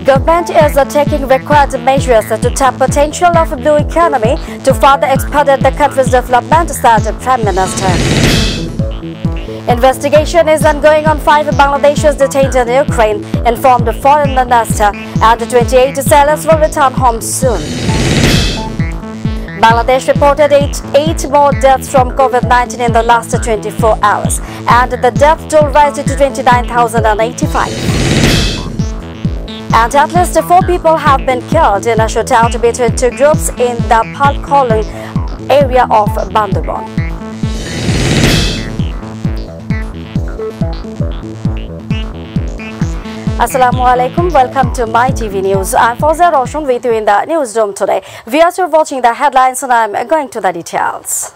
Government is taking required measures to tap potential of blue economy to further expedite the country's development, said Prime Minister. Investigation is ongoing on 5 Bangladeshis detained in Ukraine, informed the Foreign Minister, and 28 sailors will return home soon. Bangladesh reported eight more deaths from COVID-19 in the last 24 hours, and the death toll rises to 29,085. And at least 4 people have been killed in a shootout between 2 groups in the Palkolong area of Bandarbon. Assalamu alaikum. Welcome to Mytv News. I'm Fawzia Roshan with you in the newsroom today. Viewers, you're watching the headlines and I'm going to the details.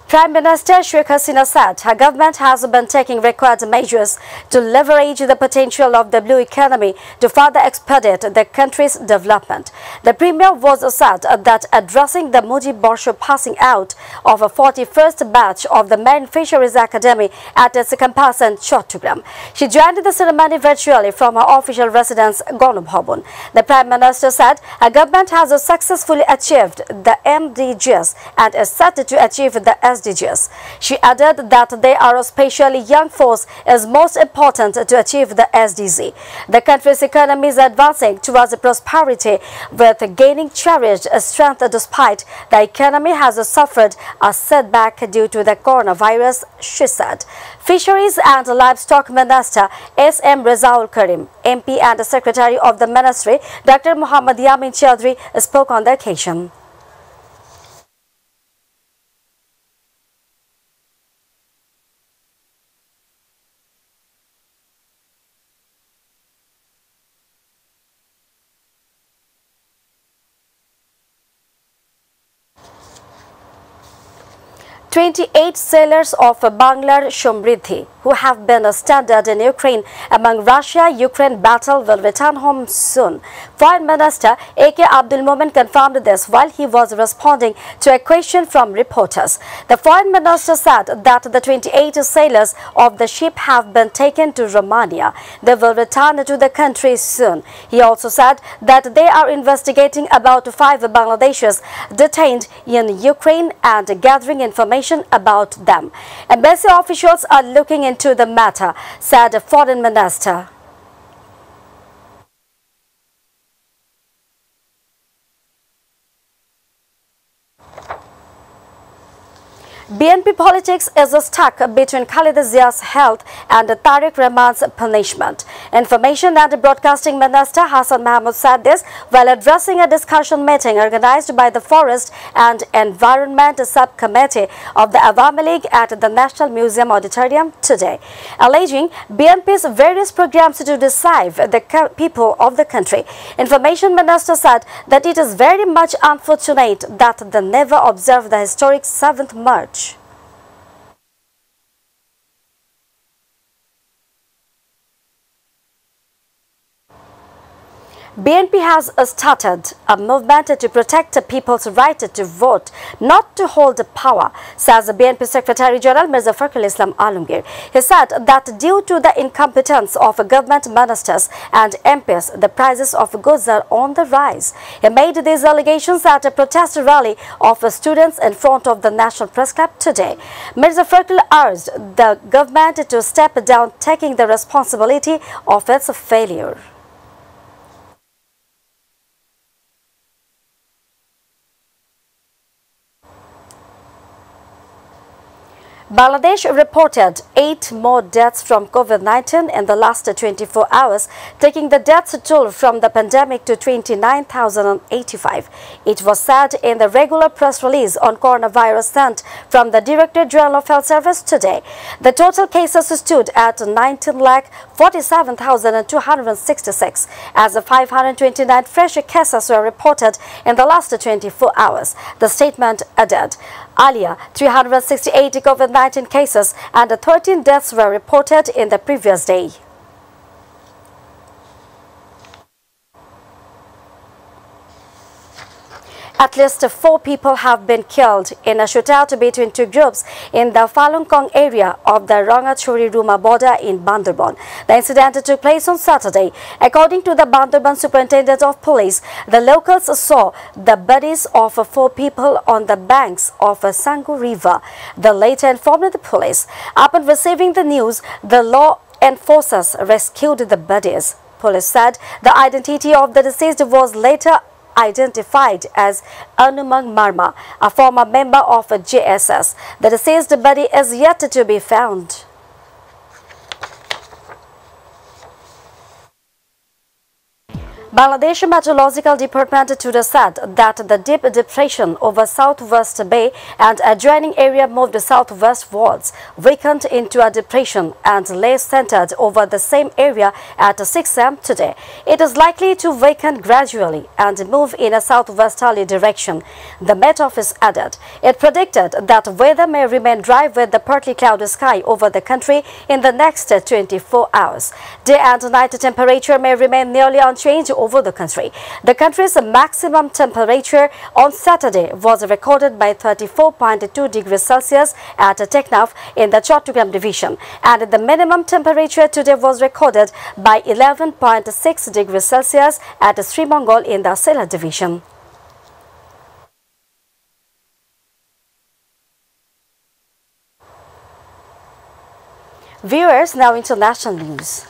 Prime Minister Sheikh Hasina said her government has been taking required measures to leverage the potential of the blue economy to further expedite the country's development. The Premier was said that addressing the Mudi Borsho passing out of a 41st batch of the Marine Fisheries Academy at its campus in Chattogram. She joined the ceremony virtually from her official residence, Gonobhabon. The Prime Minister said her government has successfully achieved the MDGs and is set to achieve the SDGs. She added that they are especially young force is most important to achieve the SDG. The country's economy is advancing towards prosperity with gaining cherished strength despite the economy has suffered a setback due to the coronavirus, she said. Fisheries and Livestock Minister S.M. Rezaul Karim, MP and Secretary of the Ministry, Dr. Muhammad Yamin Chaudhry spoke on the occasion. "28 sailors of Bangla Samriddhi who have been stranded in Ukraine among Russia-Ukraine battle will return home soon." Foreign Minister A.K. Abdul Momen confirmed this while he was responding to a question from reporters. The Foreign Minister said that the 28 sailors of the ship have been taken to Romania. They will return to the country soon. He also said that they are investigating about 5 Bangladeshis detained in Ukraine and gathering information about them. Embassy officials are looking into the matter, said the Foreign Minister. BNP politics is stuck between Khaleda Zia's health and Tariq Rahman's punishment. Information and Broadcasting Minister Hassan Mahmood said this while addressing a discussion meeting organized by the Forest and Environment Subcommittee of the Awami League at the National Museum Auditorium today, alleging BNP's various programs to deceive the people of the country. Information Minister said that it is very much unfortunate that they never observed the historic 7th March. BNP has started a movement to protect the people's right to vote, not to hold power, says the BNP Secretary General Mirza Fakhrul Islam Alamgir. He said that due to the incompetence of government ministers and MPs, the prices of goods are on the rise. He made these allegations at a protest rally of students in front of the National Press Club today. Mirza Fakhrul urged the government to step down, taking the responsibility of its failure. Bangladesh reported 8 more deaths from COVID-19 in the last 24 hours, taking the death toll from the pandemic to 29,085. It was said in the regular press release on coronavirus sent from the Director General of Health Service today. The total cases stood at 19,47,266 as 529 fresh cases were reported in the last 24 hours. The statement added, earlier, 368 COVID-19 cases and 13 deaths were reported in the previous day. At least 4 people have been killed in a shootout between two groups in the Falun Gong area of the Rangachuri-Ruma border in Bandarban. The incident took place on Saturday. According to the Bandarban Superintendent of Police, the locals saw the bodies of 4 people on the banks of Sangu River. The later informed the police. Upon receiving the news, the law enforcers rescued the bodies. Police said the identity of the deceased was later identified as Anumang Marma, a former member of JSS. The deceased body is yet to be found. Bangladesh Meteorological Department today said that the deep depression over Southwest Bay and adjoining area moved southwestwards, weakened into a depression and lay centered over the same area at 6 am today. It is likely to weaken gradually and move in a southwesterly direction, the Met Office added. It predicted that weather may remain dry with the partly cloudy sky over the country in the next 24 hours. Day and night temperature may remain nearly unchanged over the country. The country's maximum temperature on Saturday was recorded by 34.2 degrees Celsius at Teknaf in the Chattogram division, and the minimum temperature today was recorded by 11.6 degrees Celsius at Sri Mongol in the Zilla division. Viewers, now international news.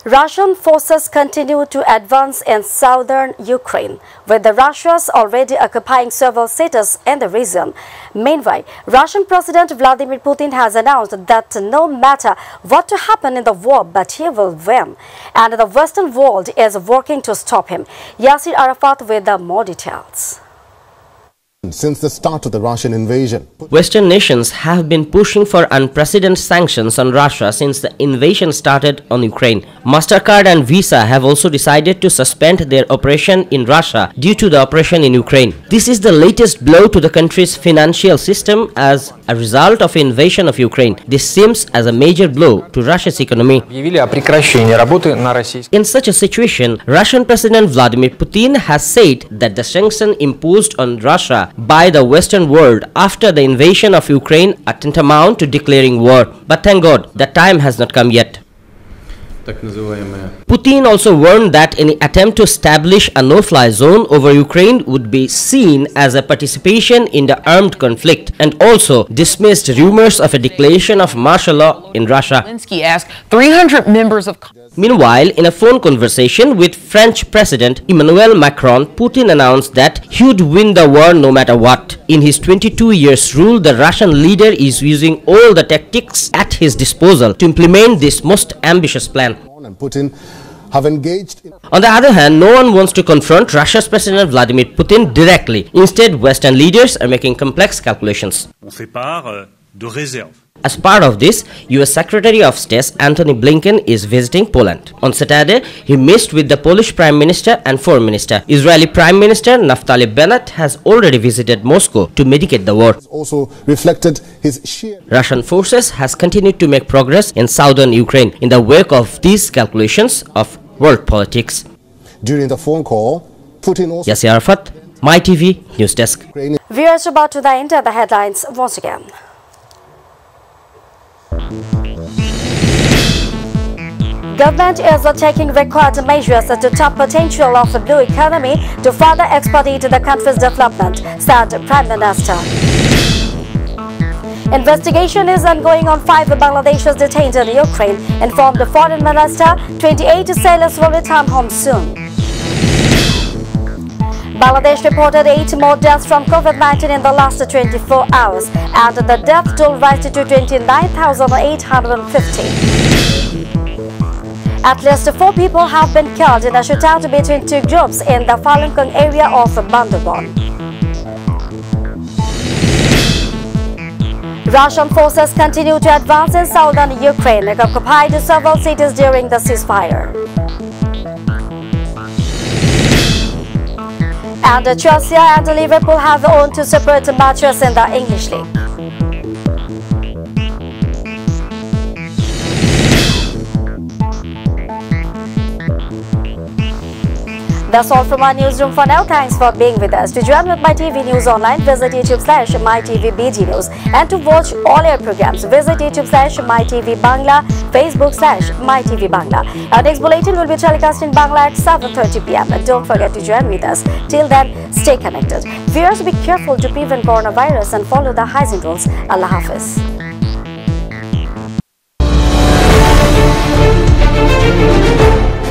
Russian forces continue to advance in southern Ukraine, with the Russians already occupying several cities in the region. Meanwhile, Russian President Vladimir Putin has announced that no matter what to happen in the war, but he will win, and the Western world is working to stop him. Yasir Arafat with the more details. Since the start of the Russian invasion, Western nations have been pushing for unprecedented sanctions on Russia since the invasion started on Ukraine. MasterCard and Visa have also decided to suspend their operation in Russia due to the operation in Ukraine. This is the latest blow to the country's financial system as a result of invasion of Ukraine. This seems as a major blow to Russia's economy. In such a situation, Russian President Vladimir Putin has said that the sanction imposed on Russia by the Western world after the invasion of Ukraine are tantamount to declaring war. But thank God, the time has not come yet. Putin also warned that any attempt to establish a no-fly zone over Ukraine would be seen as a participation in the armed conflict, and also dismissed rumors of a declaration of martial law in Russia. Zelensky asked 300 members of Meanwhile, in a phone conversation with French President Emmanuel Macron, Putin announced that he would win the war no matter what. In his 22 years rule, the Russian leader is using all the tactics at his disposal to implement this most ambitious plan. and Putin have engaged in... On the other hand, no one wants to confront Russia's President Vladimir Putin directly. Instead, Western leaders are making complex calculations. As part of this, US Secretary of State Antony Blinken is visiting Poland. On Saturday, he met with the Polish Prime Minister and Foreign Minister. Israeli Prime Minister Naftali Bennett has already visited Moscow to medicate the war. Also reflected his sheer... Russian forces has continued to make progress in southern Ukraine in the wake of these calculations of world politics. During the phone call, Putin also... Yasir Arafat, MyTV News Desk. Viewers, about to the end of the headlines once again. Government is taking required measures to tap potential of the blue economy to further expedite the country's development, said Prime Minister. Investigation is ongoing on 5 Bangladeshis detained in Ukraine, informed the Foreign Minister. 28 sailors will return home soon. Bangladesh reported 8 more deaths from COVID-19 in the last 24 hours, and the death toll rised to 29,850. At least 4 people have been killed in a shootout between 2 groups in the Falun Gong area of Bandarban. Russian forces continue to advance in southern Ukraine and occupied several cities during the ceasefire. And Chelsea and Liverpool have owned 2 separate matches in the English League. That's all from our newsroom for now. Thanks for being with us. To join with My TV News online, visit YouTube/mytvbd news. And to watch all our programs, visit YouTube/mytv Bangla, Facebook/mytv Bangla. Our next bulletin will be telecast in Bangla at 7:30 p.m. Don't forget to join with us. Till then, stay connected. Viewers, be careful to prevent coronavirus and follow the hygiene rules. Allah Hafiz.